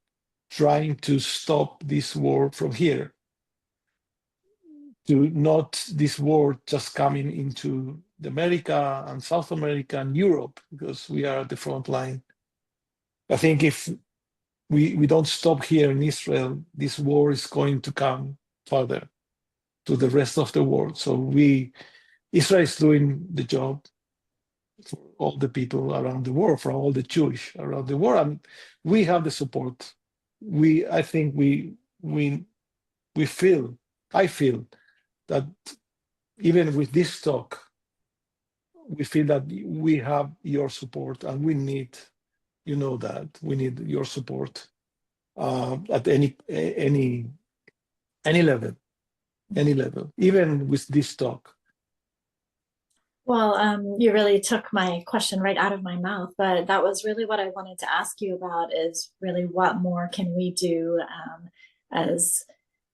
trying to stop this war from here, to not this war just coming into America and South America and Europe, because we are at the front line. I think if we don't stop here in Israel, this war is going to come further to the rest of the world. So Israel is doing the job for all the people around the world, for all the Jewish around the world, and we have the support. I think we feel, I feel that even with this talk, we feel that we have your support, and we need, that we need your support at any level, even with this talk. Well, you really took my question right out of my mouth, but that was really what I wanted to ask you about, is really what more can we do as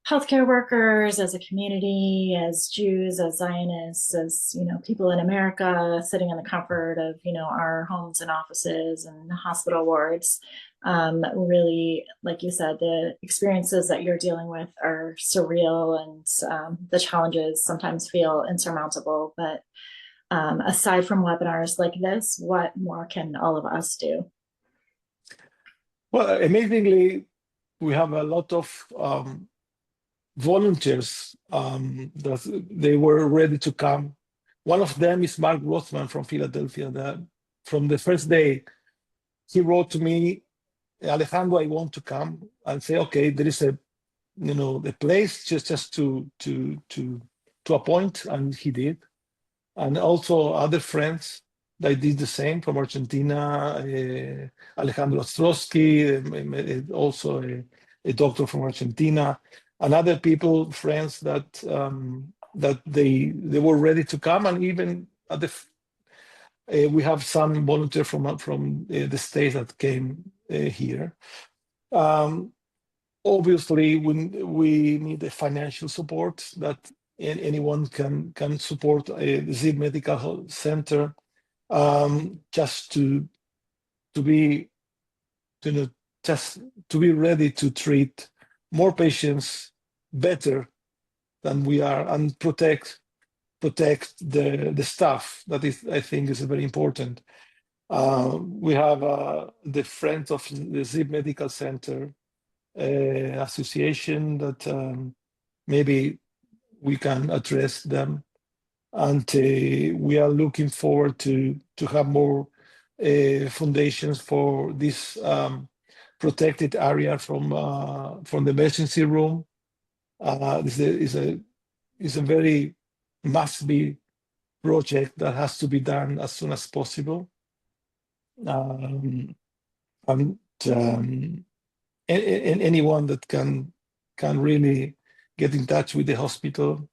healthcare workers, as a community, as Jews, as Zionists, as people in America, sitting in the comfort of our homes and offices and hospital wards. Really, like you said, the experiences that you're dealing with are surreal, and the challenges sometimes feel insurmountable. But aside from webinars like this, what more can all of us do? Well, amazingly, we have a lot of volunteers that they were ready to come. One of them is Mark Rothman from Philadelphia. That from the first day, he wrote to me, Alejandro, I want to come, and say, okay, there is a place just to appoint, and he did. And also other friends that did the same from Argentina, Alejandro Ostrowski, also a doctor from Argentina, and other people, friends that they were ready to come. And even at we have some volunteers from the States that came here. Obviously, we need a financial support that anyone can support the Ziv Medical Center, just to just to be ready to treat more patients better than we are and protect the staff. That is, I think, is very important. We have the friends of the Ziv Medical Center association that maybe we can address them, and we are looking forward to have more foundations for this protected area from the emergency room. This is a very must-be project that has to be done as soon as possible. And anyone that can really get in touch with the hospital,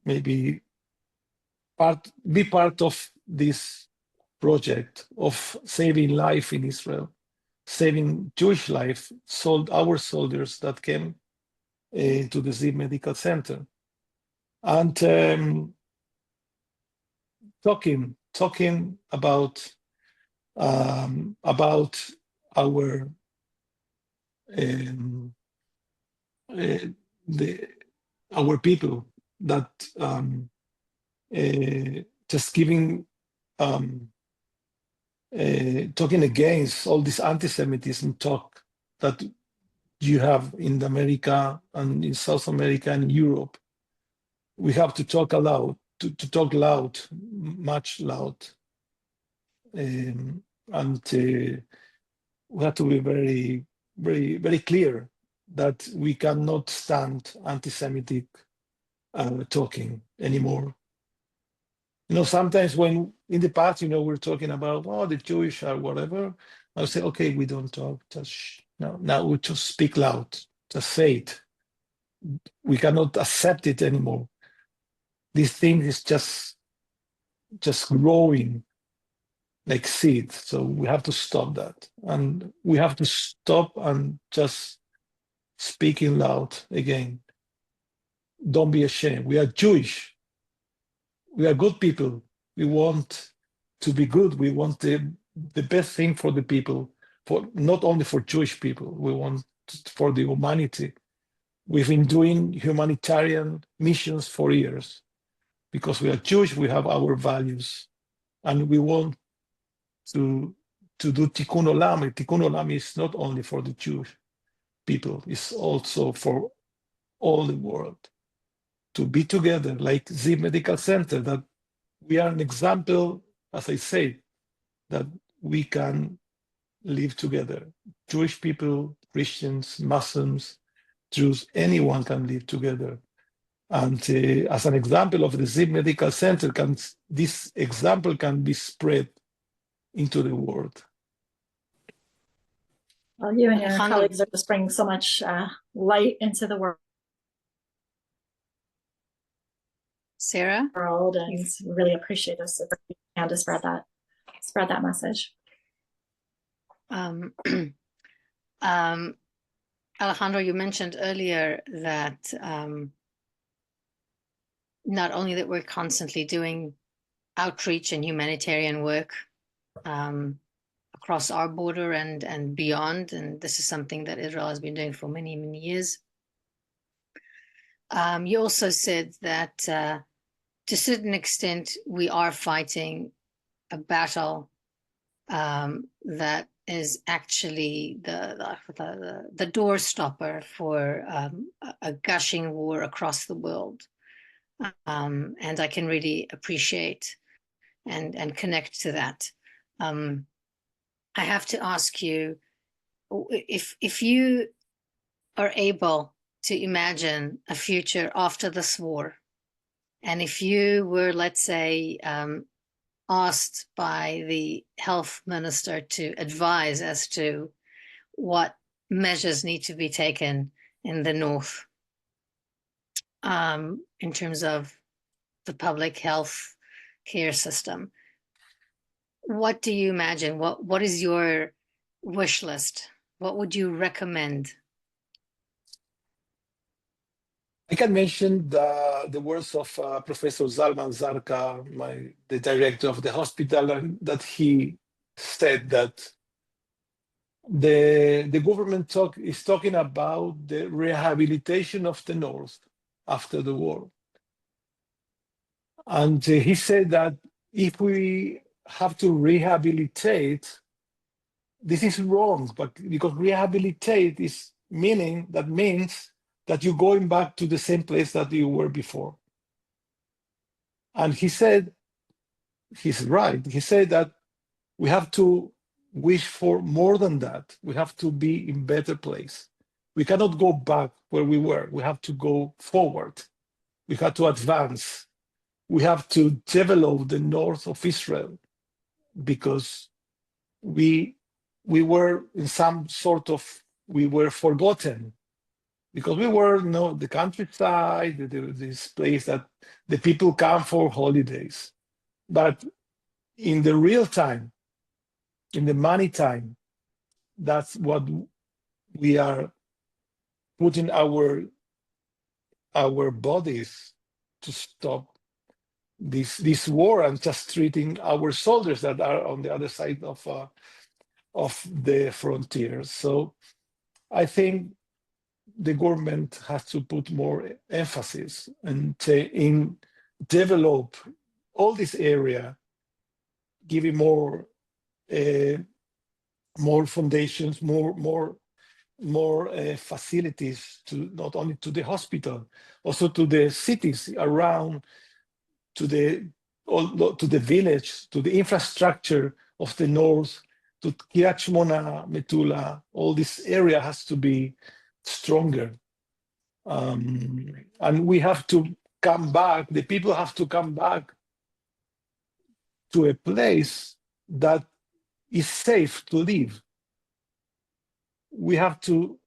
maybe be part of this project of saving life in Israel, saving Jewish life, our soldiers that came to the Ziv Medical Center, and talking about our our people that just giving talking against all this anti-Semitism talk that you have in America and in South America and Europe. We have to talk aloud, to talk loud, much loud, and we have to be very, very, very clear that we cannot stand anti-Semitic talking anymore. Sometimes when in the past, we're talking about, the Jewish or whatever, I would say, okay, we don't talk. Now we just speak loud, just say it. We cannot accept it anymore. This thing is just growing like seed. So we have to stop that. And we have to stop and just speaking loud again. Don't be ashamed. We are Jewish. We are good people. We want to be good. We want the best thing for the people, for not only for Jewish people. We want for the humanity. We've been doing humanitarian missions for years. Because we are Jewish, we have our values, and we want to do tikkun olam. Tikkun olam is not only for the Jewish people; it's also for all the world. To be together, like Ziv Medical Center, that we are an example, as I say, that we can live together. Jewish people, Christians, Muslims, Jews, anyone can live together. And as an example of the Ziv Medical Center, this example can be spread into the world. Well, you and your colleagues are just bringing so much light into the world. Sarah? And really appreciate us and to spread that message. Alejandro, you mentioned earlier that not only that we're constantly doing outreach and humanitarian work across our border and beyond, and this is something that Israel has been doing for many, many years. You also said that to a certain extent, we are fighting a battle that is actually the door stopper for a gushing war across the world. And I can really appreciate and connect to that. I have to ask you, if you are able to imagine a future after this war, and if you were, let's say, asked by the health minister to advise as to what measures need to be taken in the north in terms of the public health care system, what do you imagine? What is your wish list? What would you recommend? I can mention the words of Professor Zalman Zarka, the director of the hospital, and that he said that the government is talking about the rehabilitation of the North after the war. And he said that if we have to rehabilitate, this is wrong, but because rehabilitate means that you're going back to the same place that you were before. And he said, he's right. He said that we have to wish for more than that. We have to be in better place. We cannot go back where we were. We have to go forward. We have to advance. We have to develop the north of Israel, because we were in some sort of, we were forgotten, because we were, the countryside, this place that the people come for holidays. But in the real time, in the money time, that's what we are putting our bodies to stop this war, and just treating our soldiers that are on the other side of the frontiers. So I think the government has to put more emphasis in develop all this area, giving more foundations, more facilities, to not only to the hospital, also to the cities around, to the village, to the infrastructure of the north, to Kiryat Shmona, Metula. All this area has to be stronger, and we have to come back. The people have to come back to a place that is safe to live. We have to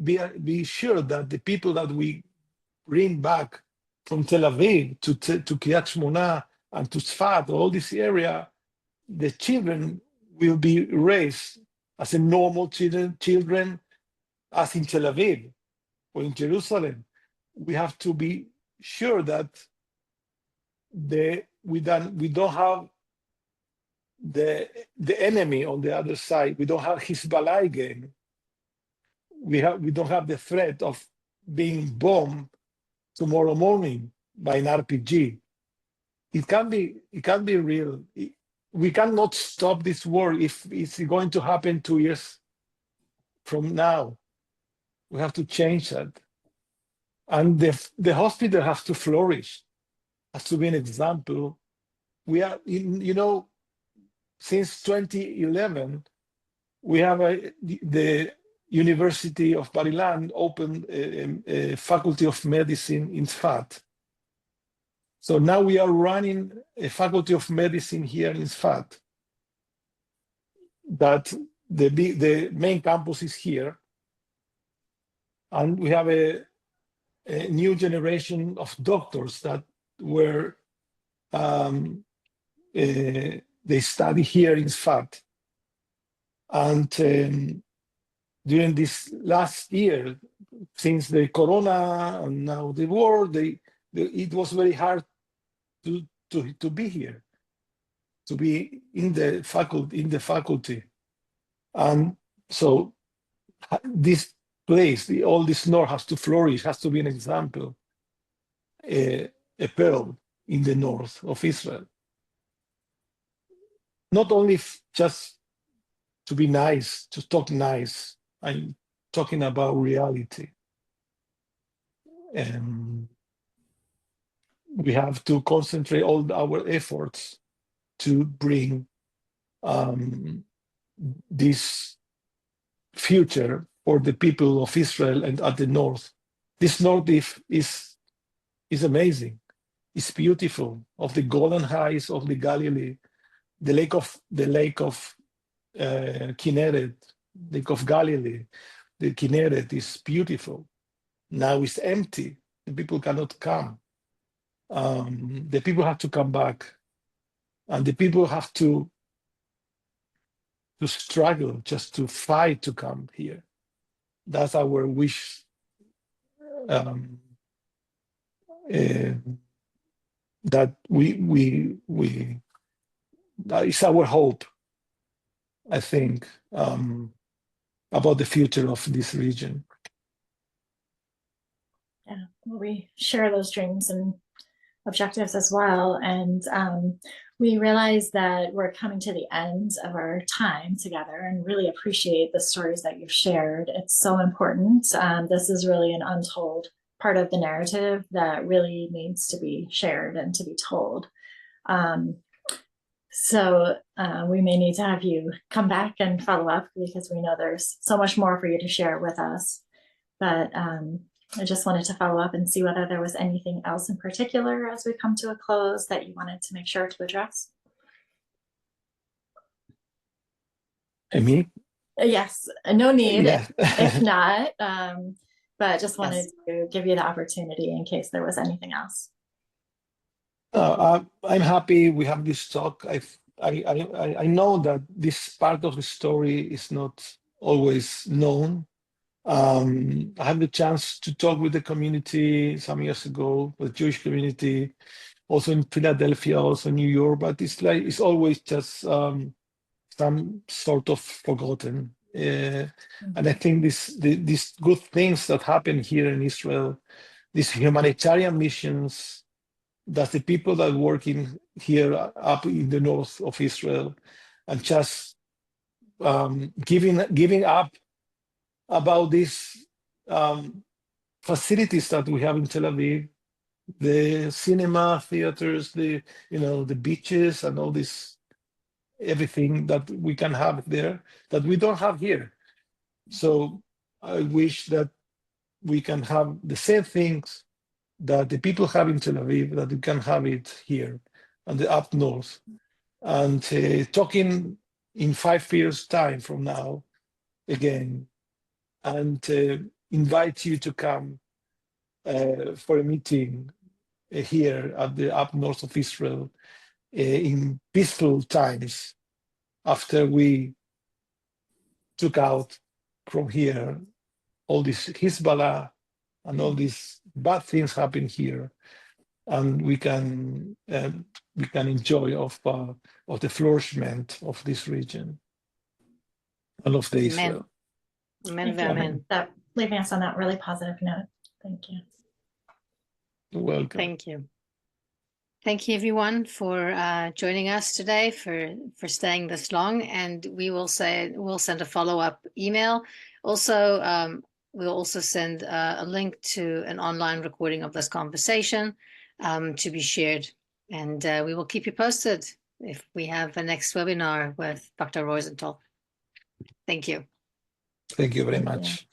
be sure that the people that we bring back from Tel Aviv to Kiryat Shmona and to Tzfat, all this area, the children will be raised as a normal children as in Tel Aviv or in Jerusalem. We have to be sure that we don't have the enemy on the other side. We don't have Hezbollah again. We don't have the threat of being bombed tomorrow morning by an RPG. It can be real. We cannot stop this war if it's going to happen 2 years from now. We have to change that. And the hospital has to flourish, has to be an example. We are, since 2011, we have the University of Bar Ilan opened a faculty of medicine in Tzfat. So now we are running a faculty of medicine here in Tzfat. That the main campus is here, and we have a new generation of doctors that were they study here in Tzfat, and during this last year, since the corona and now the war, it was very hard to be here, to be in the faculty, and so this place, all this north has to flourish, has to be an example, a pearl in the north of Israel. Not only just to be nice, to talk nice. I'm talking about reality. And we have to concentrate all our efforts to bring this future for the people of Israel and at the north. This north is amazing. It's beautiful. Of the Golan Heights, of the Galilee, the lake of Kinneret, Lake of Galilee, the Kinneret is beautiful. Now it's empty. The people cannot come. The people have to come back, and the people have to struggle, just to fight to come here. That's our wish. That that is our hope, I think. about the future of this region. Yeah, well, we share those dreams and objectives as well. And we realize that we're coming to the end of our time together and really appreciate the stories that you've shared. It's so important. This is really an untold part of the narrative that really needs to be shared and to be told. So we may need to have you come back and follow up because we know there's so much more for you to share with us. But I just wanted to follow up and see whether there was anything else in particular as we come to a close that you wanted to make sure to address. Me? Yes, no need. Yeah. If not, but just wanted to give you the opportunity in case there was anything else. I'm happy we have this talk. I know that this part of the story is not always known. I had the chance to talk with the community some years ago, with the Jewish community, also in Philadelphia, also in New York, but it's always just some sort of forgotten. And I think these good things that happen here in Israel, these humanitarian missions, that the people that work in here up in the north of Israel, and just giving up about these facilities that we have in Tel Aviv, the cinema, theaters, the beaches, and all this, everything that we can have there that we don't have here. So I wish that we can have the same things that the people have in Tel Aviv, that we can have it here and the up north. And talking in 5 years' time from now again, and invite you to come for a meeting here at the up north of Israel in peaceful times, after we took out from here all this Hezbollah and all these bad things happen here, and we can enjoy of the flourishment of this region and of the Israel. Amen. Amen. That leaving us on that really positive note. Thank you. You're welcome. Thank you. Thank you, everyone, for joining us today, for staying this long, and we'll send a follow-up email. Also, we'll also send a link to an online recording of this conversation to be shared, and we will keep you posted if we have a next webinar with Dr. Roisentul. Thank you. Thank you very much.